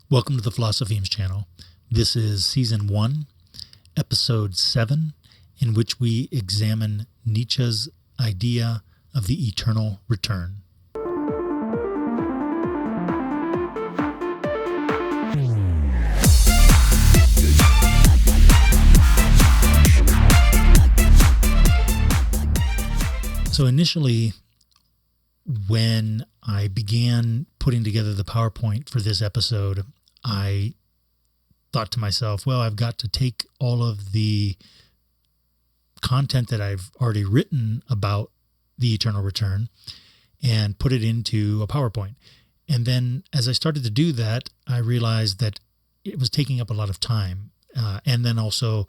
Welcome to the Philosophemes channel. This is Season 1, Episode 7, in which we examine Nietzsche's idea of the eternal return. So initially, when I began putting together the PowerPoint for this episode, I thought to myself, well, I've got to take all of the content that I've already written about the eternal return and put it into a PowerPoint. And then as I started to do that, I realized that it was taking up a lot of time. And then also,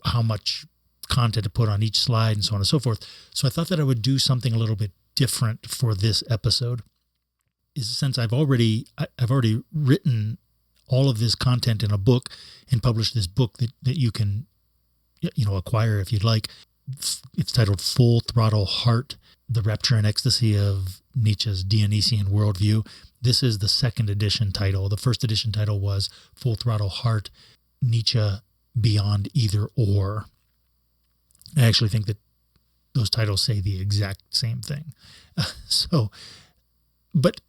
how much content to put on each slide and so on and so forth. So I thought that I would do something a little bit different for this episode. Since I've already written all of this content in a book and published this book that you can acquire if you'd like. It's titled Full Throttle Heart, The Rapture and Ecstasy of Nietzsche's Dionysian Worldview. This is the second edition title. The first edition title was Full Throttle Heart, Nietzsche Beyond Either Or. I actually think that those titles say the exact same thing. But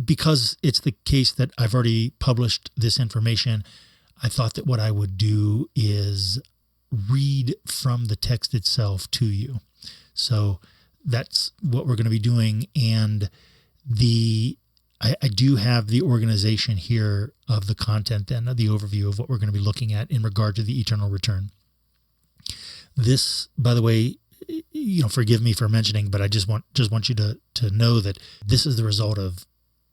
because it's the case that I've already published this information, I thought that what I would do is read from the text itself to you. So that's what we're going to be doing. And I do have the organization here of the content and the overview of what we're going to be looking at in regard to the eternal return. This, by the way, forgive me for mentioning, but I just want you to know that this is the result of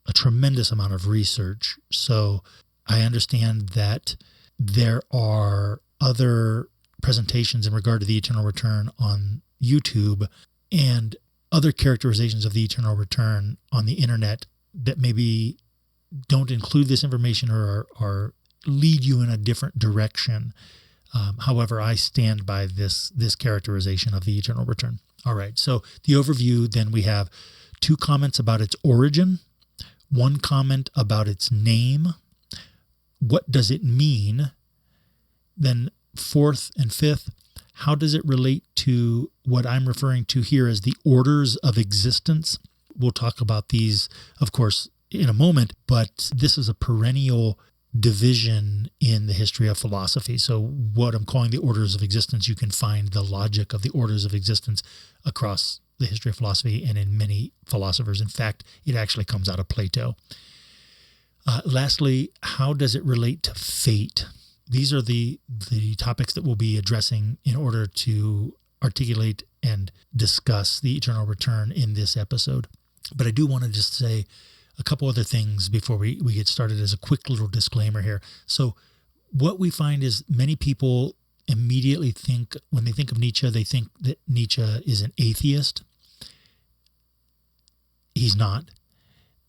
a tremendous amount of research. So I understand that there are other presentations in regard to the eternal return on YouTube and other characterizations of the eternal return on the internet that maybe don't include this information or lead you in a different direction. However, I stand by this characterization of the eternal return. All right, so the overview, then we have 2 comments about its origin, 1 comment about its name, what does it mean, then 4th and 5th, how does it relate to what I'm referring to here as the orders of existence. We'll talk about these, of course, in a moment, but this is a perennial division in the history of philosophy. So what I'm calling the orders of existence, you can find the logic of the orders of existence across the history of philosophy and in many philosophers. In fact, it actually comes out of Plato. Lastly, how does it relate to fate? These are the topics that we'll be addressing in order to articulate and discuss the eternal return in this episode. But I do want to just say a couple other things before we get started as a quick little disclaimer here. So what we find is many people immediately think, when they think of Nietzsche, they think that Nietzsche is an atheist. He's not.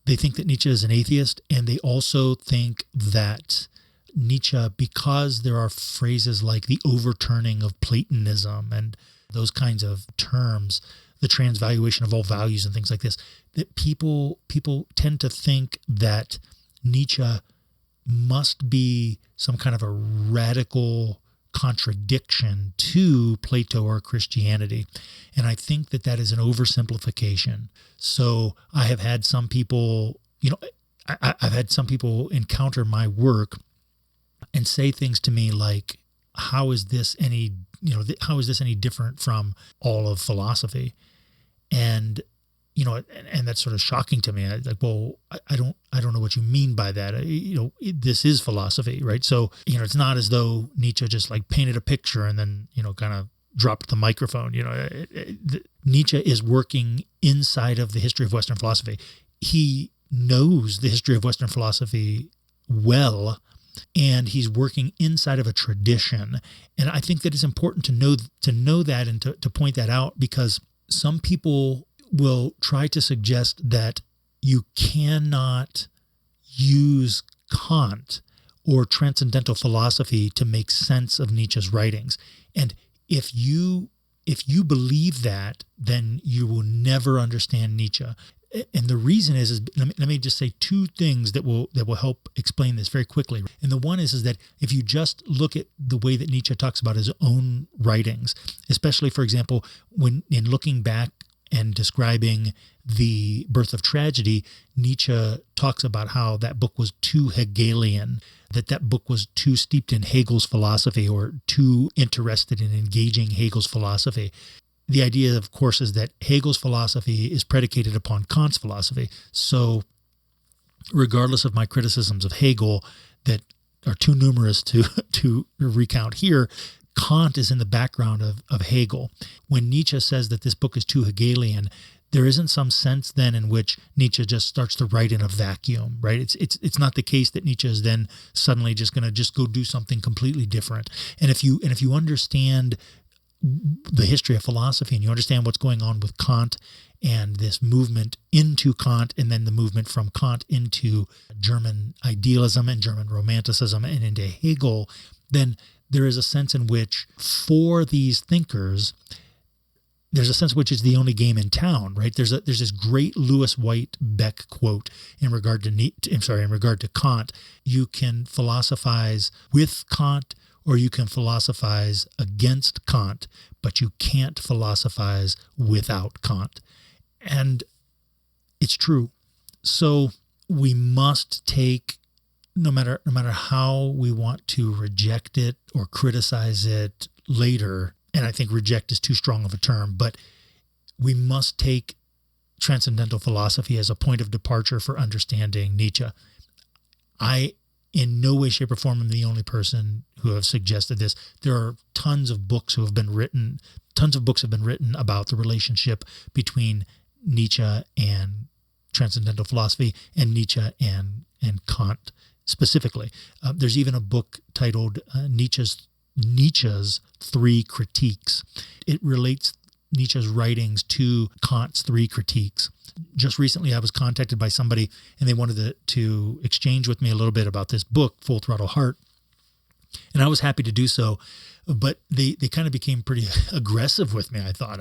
They think that Nietzsche is an atheist, and they also think that Nietzsche, because there are phrases like the overturning of Platonism and those kinds of terms, the transvaluation of all values and things like this, that people tend to think that Nietzsche must be some kind of a radical contradiction to Plato or Christianity. And I think that is an oversimplification. So I have had some people, I've had some people encounter my work and say things to me like, how is this any different from all of philosophy? And that's sort of shocking to me. I don't know what you mean by that. This is philosophy, right? So, it's not as though Nietzsche just like painted a picture and then, kind of dropped the microphone. Nietzsche is working inside of the history of Western philosophy. He knows the history of Western philosophy well, and he's working inside of a tradition. And I think that it's important to know that and to point that out, because some people will try to suggest that you cannot use Kant or transcendental philosophy to make sense of Nietzsche's writings. And if you believe that, then you will never understand Nietzsche. And the reason is let me just say two things that will help explain this very quickly. And the one is that if you just look at the way that Nietzsche talks about his own writings, especially, for example, when in looking back and describing The Birth of Tragedy, Nietzsche talks about how that book was too Hegelian, that book was too steeped in Hegel's philosophy or too interested in engaging Hegel's philosophy. The idea, of course, is that Hegel's philosophy is predicated upon Kant's philosophy. So regardless of my criticisms of Hegel that are too numerous to recount here, Kant is in the background of Hegel. When Nietzsche says that this book is too Hegelian, there isn't some sense then in which Nietzsche just starts to write in a vacuum, right? It's not the case that Nietzsche is then suddenly just going to just go do something completely different. And if you understand the history of philosophy and you understand what's going on with Kant and this movement into Kant and then the movement from Kant into German idealism and German romanticism and into Hegel, then there is a sense in which for these thinkers, there's a sense in which it's the only game in town, right? There's this great Lewis White Beck quote in regard to Kant. You can philosophize with Kant or you can philosophize against Kant, but you can't philosophize without Kant. And it's true. So we must take, no matter how we want to reject it or criticize it later, and I think reject is too strong of a term, but we must take transcendental philosophy as a point of departure for understanding Nietzsche. I, in no way, shape, or form, am the only person who have suggested this. There are tons of books have been written about the relationship between Nietzsche and transcendental philosophy and Nietzsche and Kant specifically. There's even a book titled Nietzsche's Three Critiques. It relates Nietzsche's writings to Kant's three critiques. Just recently, I was contacted by somebody, and they wanted to exchange with me a little bit about this book, Full Throttle Heart, and I was happy to do so. But they kind of became pretty aggressive with me. I thought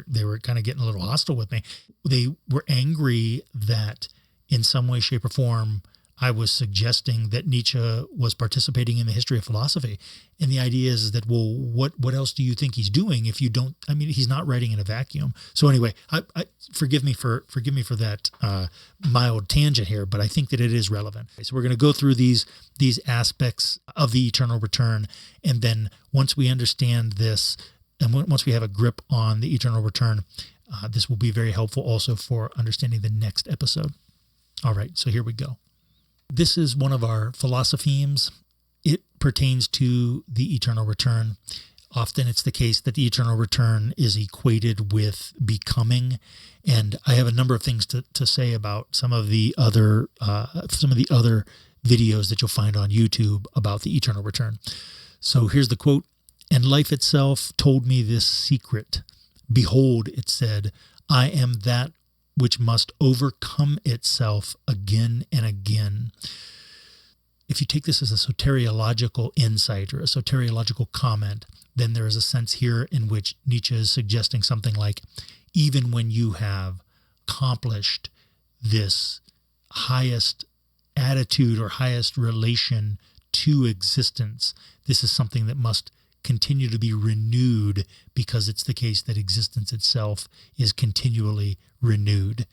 they were kind of getting a little hostile with me. They were angry that in some way, shape, or form, I was suggesting that Nietzsche was participating in the history of philosophy. And the idea is that, well, what else do you think he's doing if you don't, I mean, he's not writing in a vacuum. So anyway, I forgive me for that mild tangent here, but I think that it is relevant. So we're going to go through these aspects of the eternal return. And then once we understand this, and once we have a grip on the eternal return, this will be very helpful also for understanding the next episode. All right, so here we go. This is one of our Philosophemes. It pertains to the eternal return. Often it's the case that the eternal return is equated with becoming. And I have a number of things to say about some of the other videos that you'll find on YouTube about the eternal return. So here's the quote. "And life itself told me this secret. Behold, it said, I am that which must overcome itself again and again." If you take this as a soteriological insight or a soteriological comment, then there is a sense here in which Nietzsche is suggesting something like, even when you have accomplished this highest attitude or highest relation to existence, this is something that must continue to be renewed, because it's the case that existence itself is continually renewed.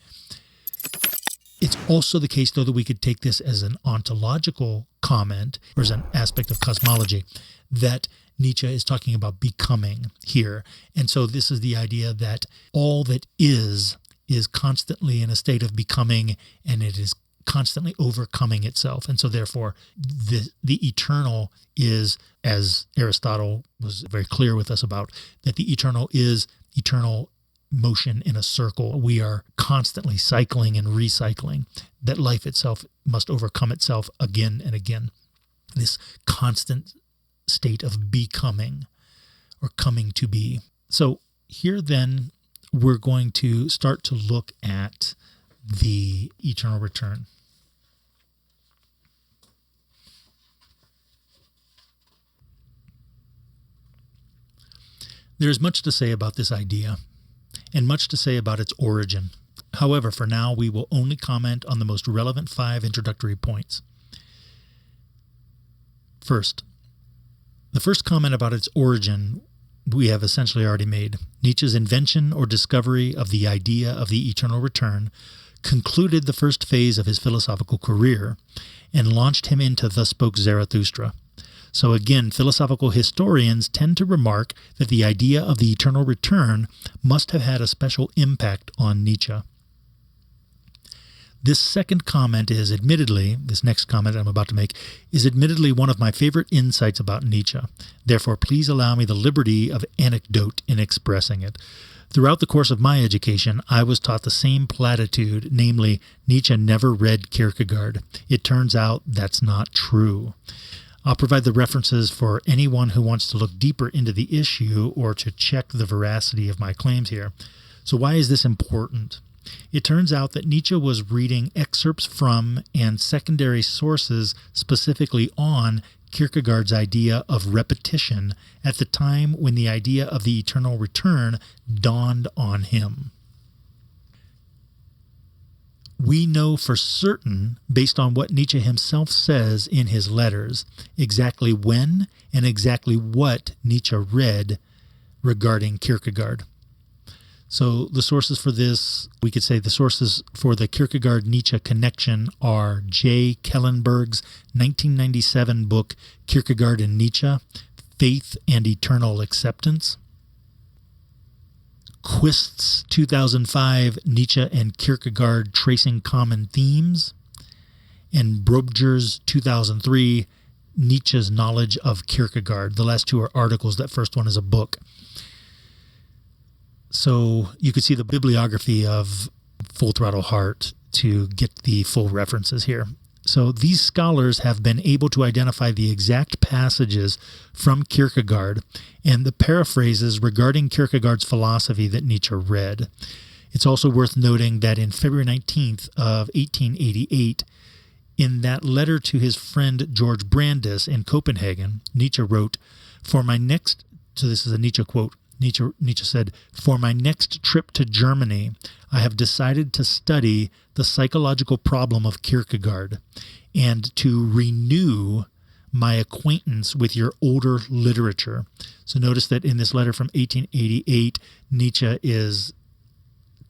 It's also the case, though, that we could take this as an ontological comment or as an aspect of cosmology, that Nietzsche is talking about becoming here. And so this is the idea that all that is constantly in a state of becoming, and it is constantly overcoming itself. And so therefore the eternal is, as Aristotle was very clear with us about, that the eternal is eternal motion in a circle. We are constantly cycling and recycling, that life itself must overcome itself again and again. This constant state of becoming or coming to be. So here then we're going to start to look at the eternal return. There's much to say about this idea, and much to say about its origin. However, for now, we will only comment on the most relevant 5 introductory points. First, the first comment about its origin we have essentially already made. Nietzsche's invention or discovery of the idea of the eternal return concluded the first phase of his philosophical career and launched him into Thus Spoke Zarathustra. So again, philosophical historians tend to remark that the idea of the eternal return must have had a special impact on Nietzsche. This second comment is admittedly, this next comment I'm about to make, is admittedly one of my favorite insights about Nietzsche. Therefore, please allow me the liberty of anecdote in expressing it. Throughout the course of my education, I was taught the same platitude, namely, Nietzsche never read Kierkegaard. It turns out that's not true. I'll provide the references for anyone who wants to look deeper into the issue or to check the veracity of my claims here. So why is this important? It turns out that Nietzsche was reading excerpts from and secondary sources specifically on Kierkegaard's idea of repetition at the time when the idea of the eternal return dawned on him. We know for certain, based on what Nietzsche himself says in his letters, exactly when and exactly what Nietzsche read regarding Kierkegaard. So the sources for this, we could say the sources for the Kierkegaard-Nietzsche connection are J. Kellenberg's 1997 book, Kierkegaard and Nietzsche, Faith and Eternal Acceptance, Quist's 2005 Nietzsche and Kierkegaard Tracing Common Themes, and Brobger's 2003 Nietzsche's Knowledge of Kierkegaard. The last 2 are articles. That first one is a book. So you could see the bibliography of Full Throttle Heart to get the full references here. So these scholars have been able to identify the exact passages from Kierkegaard and the paraphrases regarding Kierkegaard's philosophy that Nietzsche read. It's also worth noting that in February 19th of 1888, in that letter to his friend George Brandes in Copenhagen, Nietzsche wrote, so this is a Nietzsche quote, Nietzsche said, "For my next trip to Germany, I have decided to study the psychological problem of Kierkegaard and to renew my acquaintance with your older literature." So notice that in this letter from 1888, Nietzsche is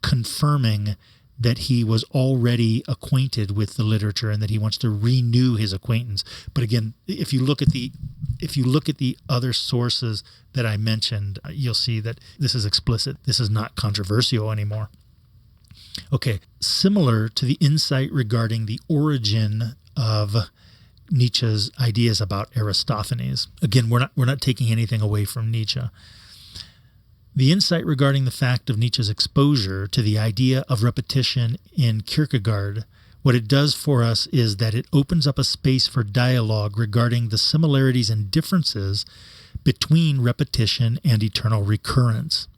confirming that he was already acquainted with the literature and that he wants to renew his acquaintance. But again, if you look at the other sources that I mentioned, you'll see that this is explicit. This is not controversial anymore. Okay, similar to the insight regarding the origin of Nietzsche's ideas about Aristophanes. Again, we're not taking anything away from Nietzsche. The insight regarding the fact of Nietzsche's exposure to the idea of repetition in Kierkegaard, what it does for us is that it opens up a space for dialogue regarding the similarities and differences between repetition and eternal recurrence.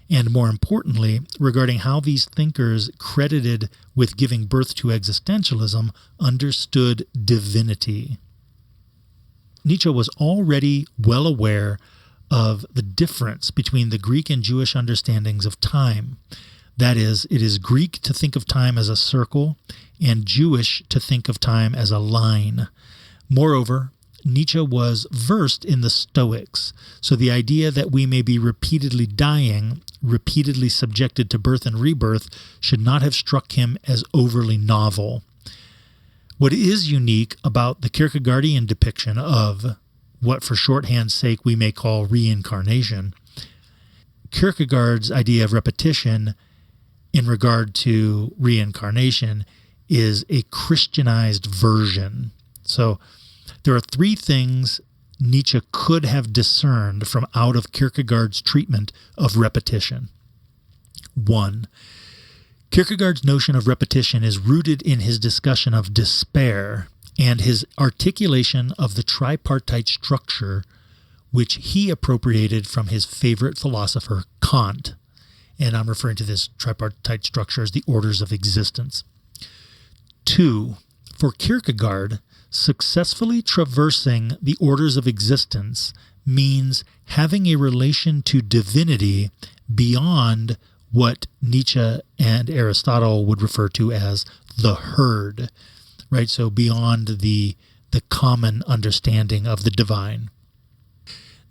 And more importantly, regarding how these thinkers credited with giving birth to existentialism understood divinity. Nietzsche was already well aware of the difference between the Greek and Jewish understandings of time. That is, it is Greek to think of time as a circle and Jewish to think of time as a line. Moreover, Nietzsche was versed in the Stoics, so the idea that we may be repeatedly dying, repeatedly subjected to birth and rebirth, should not have struck him as overly novel. What is unique about the Kierkegaardian depiction of what for shorthand's sake we may call reincarnation, Kierkegaard's idea of repetition in regard to reincarnation is a Christianized version. So there are 3 things Nietzsche could have discerned from out of Kierkegaard's treatment of repetition. 1. Kierkegaard's notion of repetition is rooted in his discussion of despair and his articulation of the tripartite structure which he appropriated from his favorite philosopher, Kant. And I'm referring to this tripartite structure as the orders of existence. 2. For Kierkegaard, successfully traversing the orders of existence means having a relation to divinity beyond what Nietzsche and Aristotle would refer to as the herd, right? So beyond the common understanding of the divine.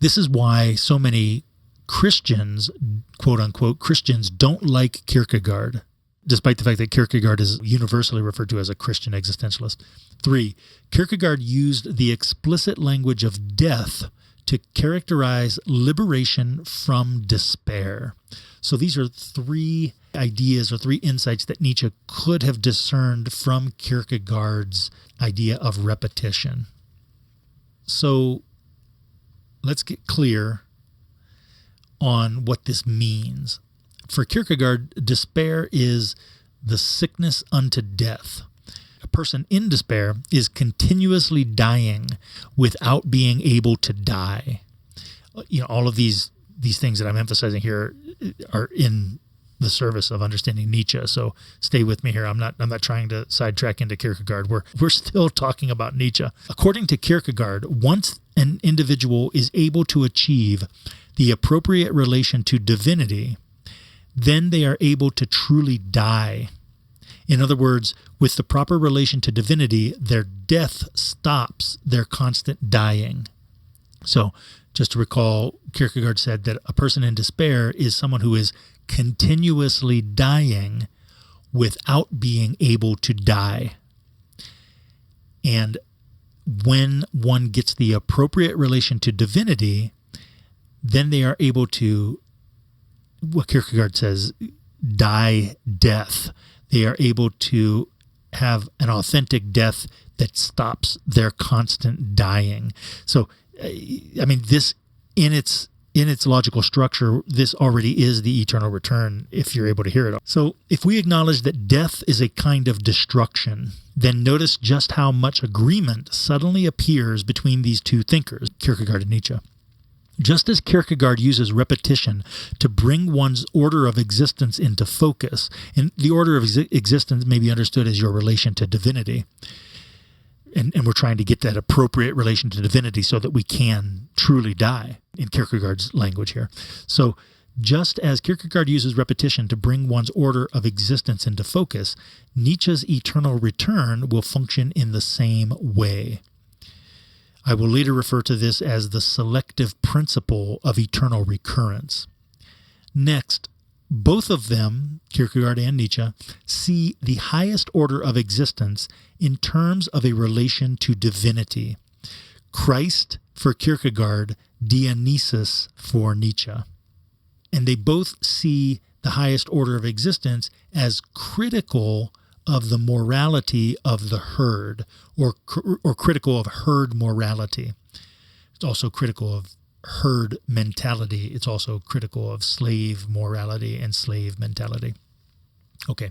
This is why so many Christians, quote unquote, Christians don't like Kierkegaard, despite the fact that Kierkegaard is universally referred to as a Christian existentialist. 3, Kierkegaard used the explicit language of death to characterize liberation from despair. So these are 3 ideas or 3 insights that Nietzsche could have discerned from Kierkegaard's idea of repetition. So let's get clear on what this means. For Kierkegaard, despair is the sickness unto death. A person in despair is continuously dying without being able to die. All of these things that I'm emphasizing here are in the service of understanding Nietzsche. So stay with me here. I'm not trying to sidetrack into Kierkegaard. We're still talking about Nietzsche. According to Kierkegaard, once an individual is able to achieve the appropriate relation to divinity, then they are able to truly die. In other words, with the proper relation to divinity, their death stops their constant dying. So, just to recall, Kierkegaard said that a person in despair is someone who is continuously dying without being able to die. And when one gets the appropriate relation to divinity, then they are able to, what Kierkegaard says, die death. They are able to have an authentic death that stops their constant dying. So, this in its logical structure, this already is the eternal return, if you're able to hear it. So if we acknowledge that death is a kind of destruction, then notice just how much agreement suddenly appears between these 2 thinkers, Kierkegaard and Nietzsche. Just as Kierkegaard uses repetition to bring one's order of existence into focus, and the order of existence may be understood as your relation to divinity, and we're trying to get that appropriate relation to divinity so that we can truly die, in Kierkegaard's language here. So just as Kierkegaard uses repetition to bring one's order of existence into focus, Nietzsche's eternal return will function in the same way. I will later refer to this as the selective principle of eternal recurrence. Next, both of them, Kierkegaard and Nietzsche, see the highest order of existence in terms of a relation to divinity. Christ for Kierkegaard, Dionysus for Nietzsche. And they both see the highest order of existence as critical of the morality of the herd, or critical of herd morality. It's also critical of herd mentality. It's also critical of slave morality and slave mentality. Okay.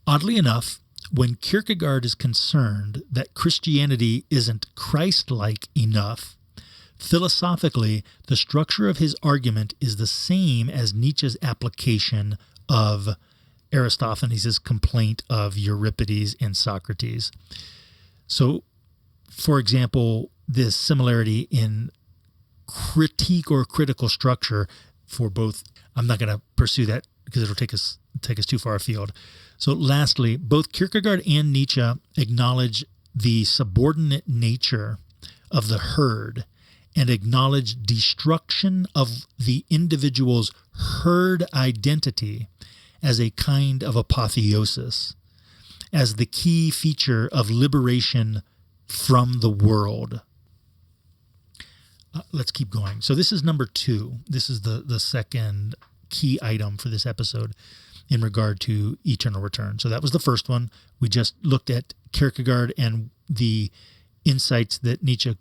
Oddly enough, when Kierkegaard is concerned that Christianity isn't Christ-like enough, philosophically, the structure of his argument is the same as Nietzsche's application of Aristophanes' complaint of Euripides and Socrates. So, for example, this similarity in critique or critical structure for both, I'm not going to pursue that because it'll take us too far afield. So lastly, both Kierkegaard and Nietzsche acknowledge the subordinate nature of the herd and acknowledge destruction of the individual's herd identity as a kind of apotheosis, as the key feature of liberation from the world. Let's keep going. So this is number 2. This is the second key item for this episode in regard to eternal return. So that was the first one. We just looked at Kierkegaard and the insights that Nietzsche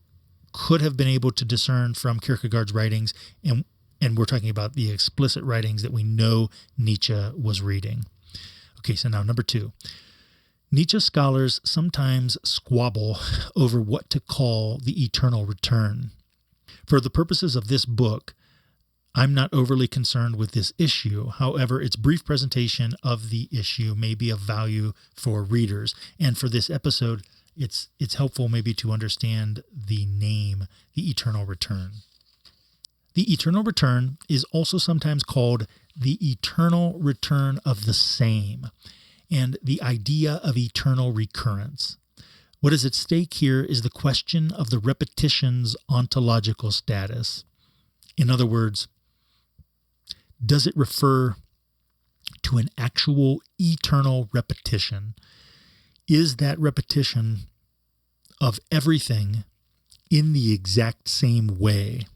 could have been able to discern from Kierkegaard's writings, and we're talking about the explicit writings that we know Nietzsche was reading. Okay, so now number 2. Nietzsche scholars sometimes squabble over what to call the eternal return. For the purposes of this book, I'm not overly concerned with this issue. However, its brief presentation of the issue may be of value for readers. And for this episode, it's helpful maybe to understand the name, the eternal return. The eternal return is also sometimes called the eternal return of the same, and the idea of eternal recurrence. What is at stake here is the question of the repetition's ontological status. In other words, does it refer to an actual eternal repetition? Is that repetition of everything in the exact same way?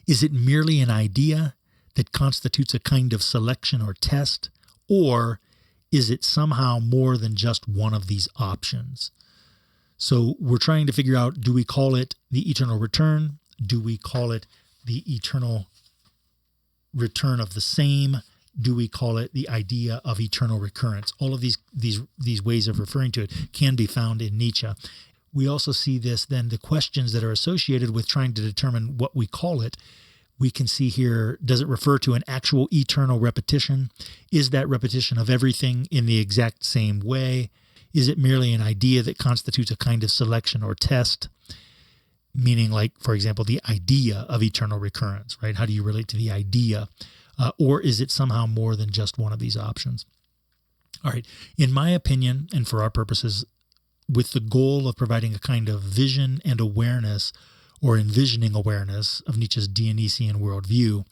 Is it merely an idea that constitutes a kind of selection or test, or is it somehow more than just one of these options? So we're trying to figure out, do we call it the eternal return? Do we call it the eternal return of the same? Do we call it the idea of eternal recurrence? All of these ways of referring to it can be found in Nietzsche. We also see this, then the questions that are associated with trying to determine what we call it. We can see here, does it refer to an actual eternal repetition? Is that repetition of everything in the exact same way? Is it merely an idea that constitutes a kind of selection or test? Meaning, like, for example, the idea of eternal recurrence, right? How do you relate to the idea? Or is it somehow more than just one of these options? All right. In my opinion, and for our purposes, with the goal of providing a kind of vision and awareness, or envisioning awareness of Nietzsche's Dionysian worldview,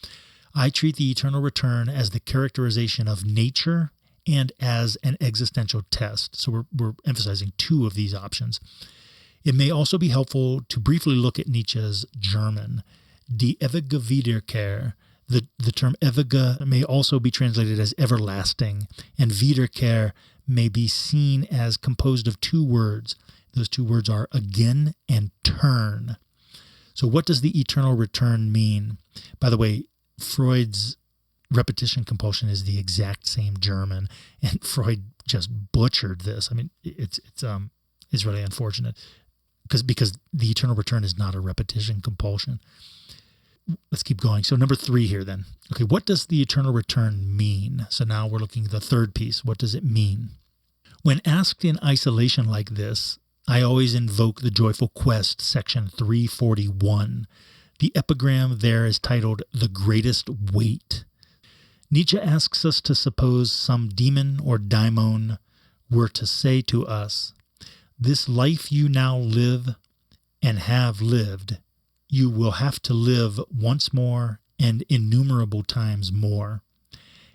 I treat the eternal return as the characterization of nature and as an existential test. So we're emphasizing two of these options. It may also be helpful to briefly look at Nietzsche's German, Die ewige Wiederkehr. The term ewige may also be translated as everlasting, and Wiederkehr may be seen as composed of two words. Those two words are again and turn. So what does the eternal return mean? By the way, Freud's repetition compulsion is the exact same German, and Freud just butchered this. I mean, it's really unfortunate because the eternal return is not a repetition compulsion. Let's keep going. So number 3 here then. Okay, what does the eternal return mean? So now we're looking at the third piece. What does it mean? When asked in isolation like this, I always invoke the Joyful Quest, section 341. The epigram there is titled The Greatest Weight. Nietzsche asks us to suppose some demon or daimon were to say to us, this life you now live and have lived, you will have to live once more and innumerable times more,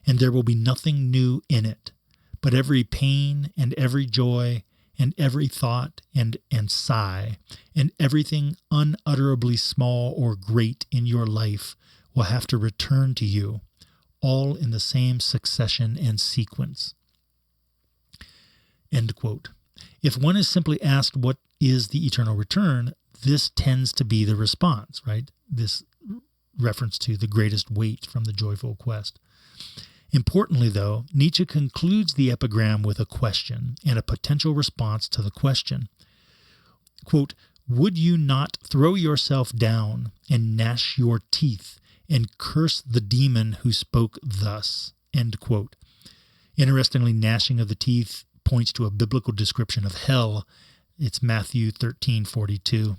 and there will be nothing new in it, but every pain and every joy and every thought and sigh, and everything unutterably small or great in your life will have to return to you, all in the same succession and sequence. End quote. If one is simply asked what is the eternal return, this tends to be the response, right? This reference to the greatest weight from the Joyful Quest. Importantly, though, Nietzsche concludes the epigram with a question and a potential response to the question. Quote, would you not throw yourself down and gnash your teeth and curse the demon who spoke thus? End quote. Interestingly, gnashing of the teeth points to a biblical description of hell. It's Matthew 13:42.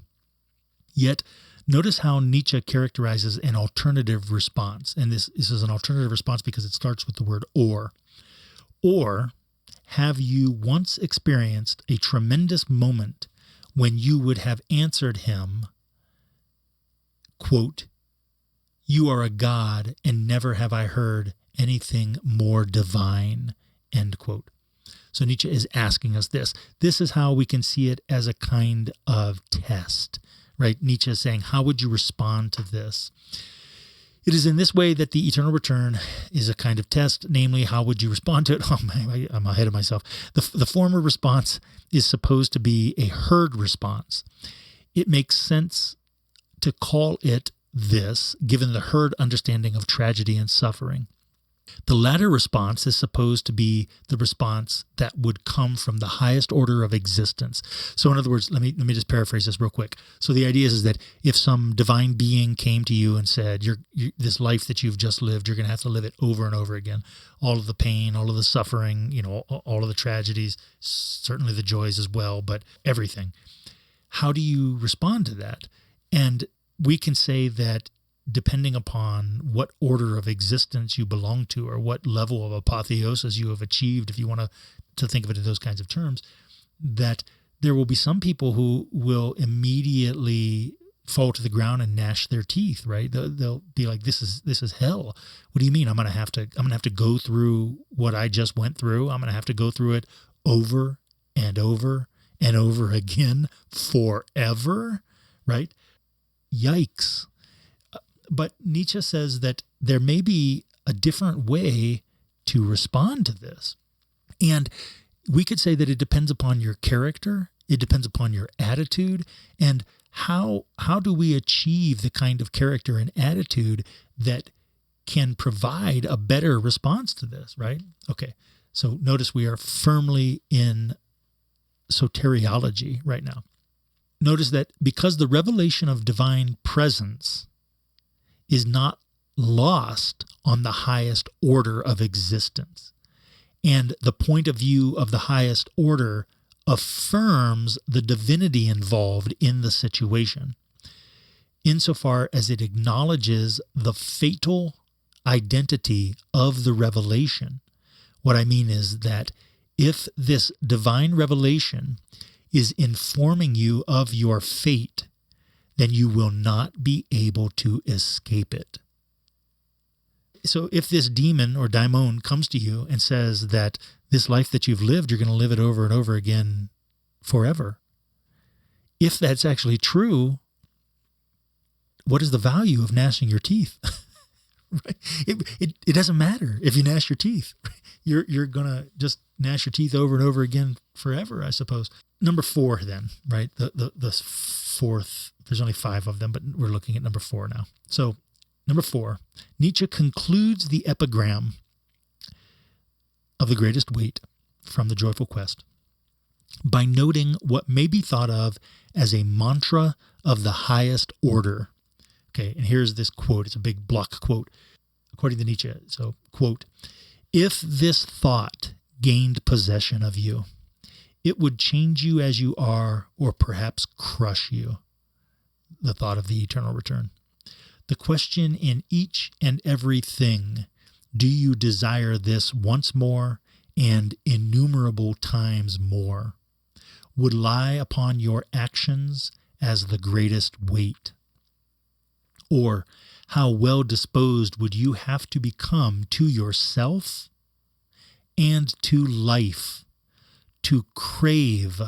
Yet, notice how Nietzsche characterizes an alternative response. And this is an alternative response because it starts with the word or. Or, have you once experienced a tremendous moment when you would have answered him, quote, you are a god and never have I heard anything more divine, end quote. So Nietzsche is asking us this. This is how we can see it as a kind of test, right? Nietzsche is saying, how would you respond to this? It is in this way that the eternal return is a kind of test, namely, how would you respond to it? Oh, I'm ahead of myself. The former response is supposed to be a herd response. It makes sense to call it this, given the herd understanding of tragedy and suffering. The latter response is supposed to be the response that would come from the highest order of existence. So in other words, let me just paraphrase this real quick. So the idea is that if some divine being came to you and said, this life that you've just lived, you're going to have to live it over and over again. All of the pain, all of the suffering, all of the tragedies, certainly the joys as well, but everything. How do you respond to that? And we can say that depending upon what order of existence you belong to or what level of apotheosis you have achieved, if you want to think of it in those kinds of terms, that there will be some people who will immediately fall to the ground and gnash their teeth, right? They'll be like, this is hell. What do you mean? I'm going to have to go through what I just went through. I'm going to have to go through it over and over and over again forever, right? Yikes. But Nietzsche says that there may be a different way to respond to this. And we could say that it depends upon your character, it depends upon your attitude, and how do we achieve the kind of character and attitude that can provide a better response to this, right? Okay, so notice we are firmly in soteriology right now. Notice that because the revelation of divine presence is not lost on the highest order of existence, and the point of view of the highest order affirms the divinity involved in the situation, insofar as it acknowledges the fatal identity of the revelation. What I mean is that if this divine revelation is informing you of your fate, then you will not be able to escape it. So if this demon or daimon comes to you and says that this life that you've lived, you're going to live it over and over again forever, if that's actually true, what is the value of gnashing your teeth? Right? It doesn't matter if you gnash your teeth. You're going to just gnash your teeth over and over again forever, I suppose. Number 4 then, right? The fourth, there's only 5 of them, but we're looking at number 4 now. So number 4, Nietzsche concludes the epigram of the greatest weight from the Joyful Quest by noting what may be thought of as a mantra of the highest order. Okay, and here's this quote. It's a big block quote, according to Nietzsche. So, quote, "If this thought gained possession of you, it would change you as you are, or perhaps crush you." The thought of the eternal return. The question in each and every thing, do you desire this once more and innumerable times more, would lie upon your actions as the greatest weight. Or how well disposed would you have to become to yourself and to life to crave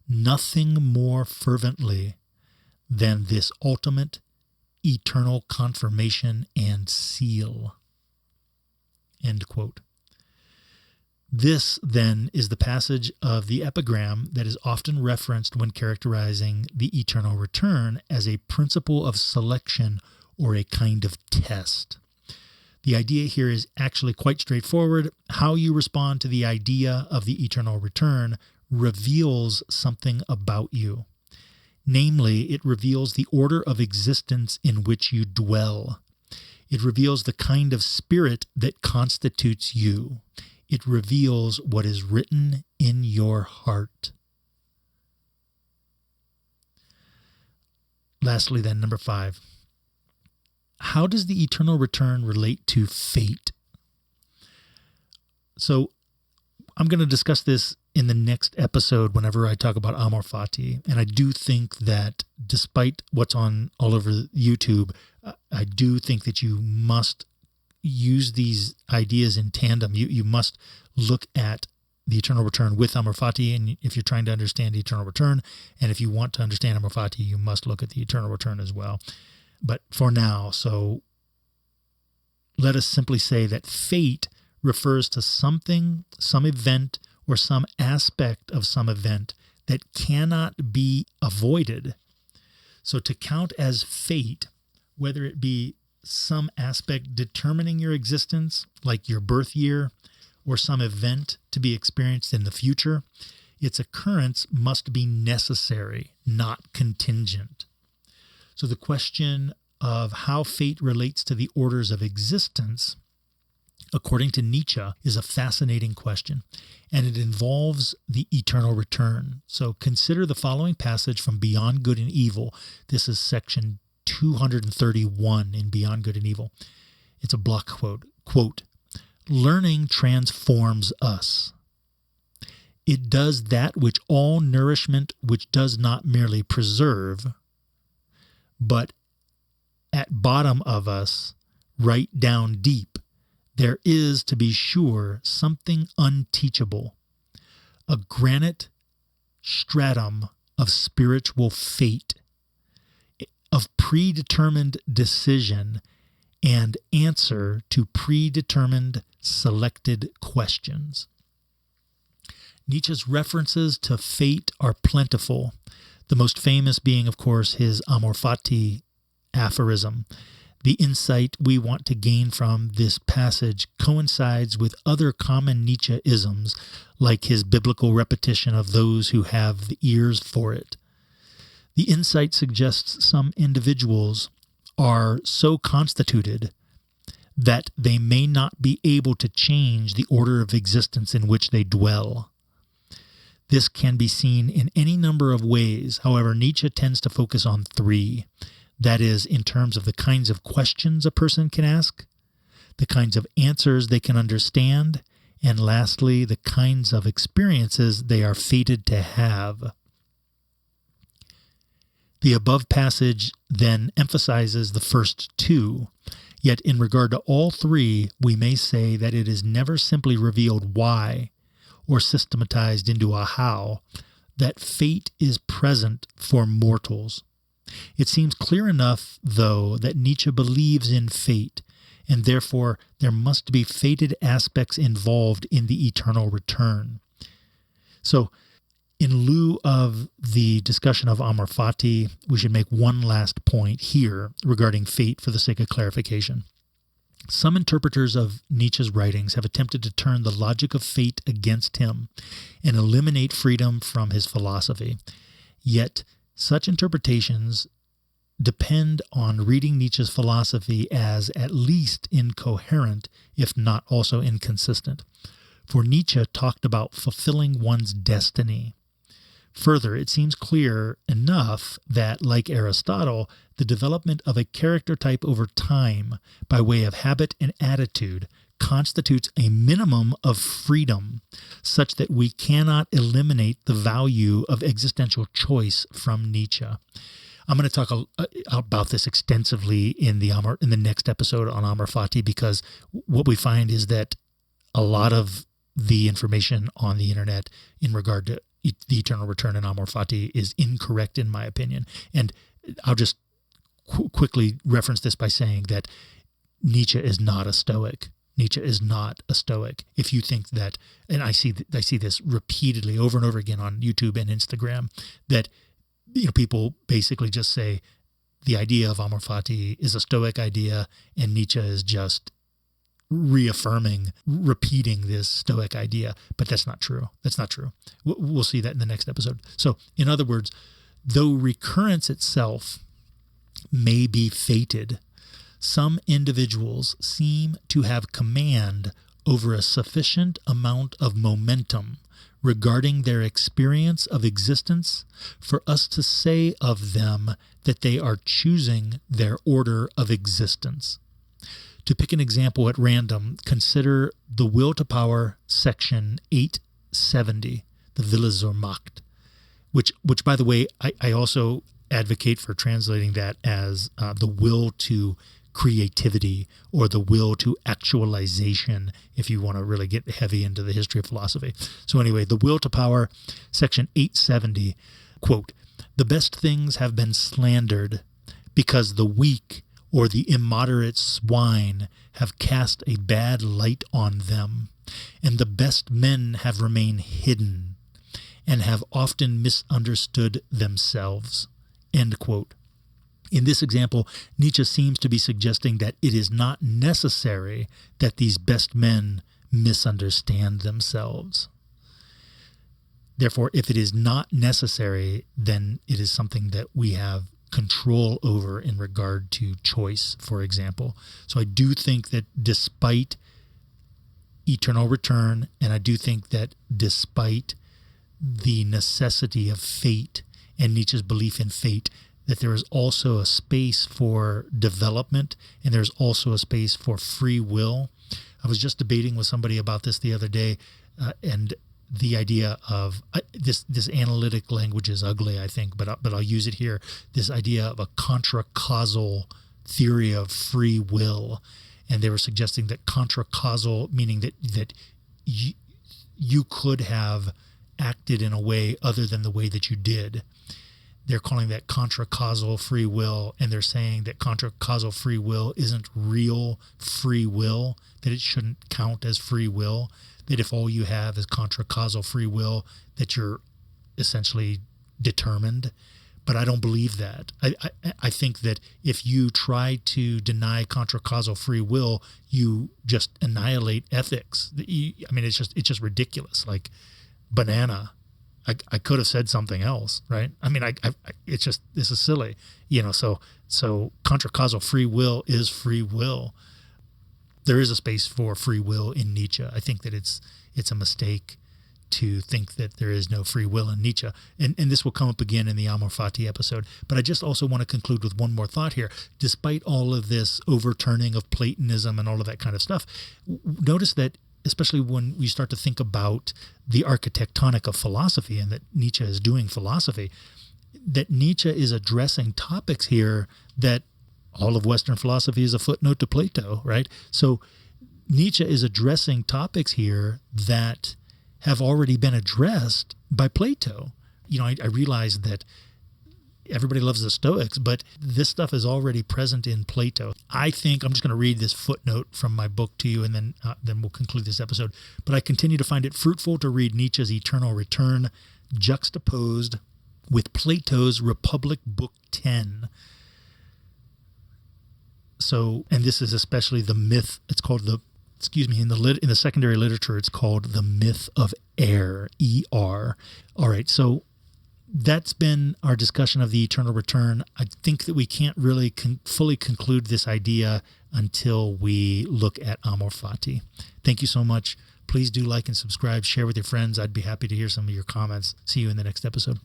nothing more fervently than this ultimate eternal confirmation and seal. End quote. This, then, is the passage of the epigram that is often referenced when characterizing the eternal return as a principle of selection or a kind of test. The idea here is actually quite straightforward. How you respond to the idea of the eternal return reveals something about you. Namely, it reveals the order of existence in which you dwell. It reveals the kind of spirit that constitutes you. It reveals what is written in your heart. Lastly, then, number 5. How does the eternal return relate to fate? So I'm going to discuss this in the next episode whenever I talk about amor fati. And I do think that despite what's on all over YouTube, I do think that you must use these ideas in tandem. You must look at the eternal return with amor fati, and if you're trying to understand the eternal return, and if you want to understand amor fati, you must look at the eternal return as well. But for now, so let us simply say that fate refers to something, some event, or some aspect of some event that cannot be avoided. So to count as fate, whether it be some aspect determining your existence, like your birth year, or some event to be experienced in the future, its occurrence must be necessary, not contingent. So the question of how fate relates to the orders of existence, according to Nietzsche, is a fascinating question, and it involves the eternal return. So consider the following passage from Beyond Good and Evil. This is section 2 231 in Beyond Good and Evil. It's a block quote. Quote, "Learning transforms us. It does that which all nourishment which does not merely preserve, but at bottom of us, right down deep, there is, to be sure, something unteachable, a granite stratum of spiritual fate, of predetermined decision and answer to predetermined selected questions." Nietzsche's references to fate are plentiful, the most famous being, of course, his Amor Fati aphorism. The insight we want to gain from this passage coincides with other common Nietzsche-isms, like his biblical repetition of those who have the ears for it. The insight suggests some individuals are so constituted that they may not be able to change the order of existence in which they dwell. This can be seen in any number of ways. However, Nietzsche tends to focus on three. That is, in terms of the kinds of questions a person can ask, the kinds of answers they can understand, and lastly, the kinds of experiences they are fated to have. The above passage then emphasizes the first two, yet in regard to all three, we may say that it is never simply revealed why, or systematized into a how, that fate is present for mortals. It seems clear enough, though, that Nietzsche believes in fate, and therefore there must be fated aspects involved in the eternal return. So, in lieu of the discussion of Amor Fati, we should make one last point here regarding fate for the sake of clarification. Some interpreters of Nietzsche's writings have attempted to turn the logic of fate against him and eliminate freedom from his philosophy. Yet, such interpretations depend on reading Nietzsche's philosophy as at least incoherent, if not also inconsistent. For Nietzsche talked about fulfilling one's destiny. Further, it seems clear enough that, like Aristotle, the development of a character type over time by way of habit and attitude constitutes a minimum of freedom, such that we cannot eliminate the value of existential choice from Nietzsche. I'm going to talk about this extensively in the next episode on Amor Fati, because what we find is that a lot of the information on the internet in regard to the eternal return in Amor Fati is incorrect, in my opinion. And I'll just quickly reference this by saying that Nietzsche is not a Stoic. Nietzsche is not a Stoic. If you think that, and I see this repeatedly over and over again on YouTube and Instagram, that people basically just say the idea of Amor Fati is a Stoic idea, and Nietzsche is just repeating this Stoic idea, but that's not true. That's not true. We'll see that in the next episode. So, in other words, though recurrence itself may be fated, some individuals seem to have command over a sufficient amount of momentum regarding their experience of existence for us to say of them that they are choosing their order of existence. To pick an example at random, consider the Will to Power, section 870, the Wille zur Macht, which by the way, I also advocate for translating that as the will to creativity, or the will to actualization, if you want to really get heavy into the history of philosophy. So anyway, the Will to Power, section 870, quote, "The best things have been slandered because the weak or the immoderate swine have cast a bad light on them, and the best men have remained hidden and have often misunderstood themselves." End quote. In this example, Nietzsche seems to be suggesting that it is not necessary that these best men misunderstand themselves. Therefore, if it is not necessary, then it is something that we have control over in regard to choice, for example. So I do think that despite eternal return, and I do think that despite the necessity of fate and Nietzsche's belief in fate, that there is also a space for development, and there's also a space for free will. I was just debating with somebody about this the other day, and the idea of this analytic language is ugly, I think, but I'll use it here. This idea of a contra-causal theory of free will, and they were suggesting that contra-causal, meaning that you could have acted in a way other than the way that you did. They're calling that contra-causal free will, and they're saying that contra-causal free will isn't real free will, that it shouldn't count as free will, that if all you have is contra-causal free will, that you're essentially determined. But I don't believe that. I think that if you try to deny contra-causal free will, you just annihilate ethics. It's just ridiculous. Like banana. I could have said something else, right? It's just, this is silly, so contra-causal free will is free will. There is a space for free will in Nietzsche. I think that it's a mistake to think that there is no free will in Nietzsche. And this will come up again in the Amor Fati episode. But I just also want to conclude with one more thought here. Despite all of this overturning of Platonism and all of that kind of stuff, notice that especially when we start to think about the architectonic of philosophy and that Nietzsche is doing philosophy, that Nietzsche is addressing topics here that all of Western philosophy is a footnote to Plato, right? So Nietzsche is addressing topics here that have already been addressed by Plato. I realize that everybody loves the Stoics, but this stuff is already present in Plato. I think I'm just going to read this footnote from my book to you, and then we'll conclude this episode. But I continue to find it fruitful to read Nietzsche's Eternal Return juxtaposed with Plato's Republic Book 10. So, and this is especially the myth. It's called in the secondary literature, it's called the myth of air, E-R. All right, so that's been our discussion of the eternal return. I think that we can't really fully conclude this idea until we look at Amor Fati. Thank you so much. Please do like and subscribe, share with your friends. I'd be happy to hear some of your comments. See you in the next episode.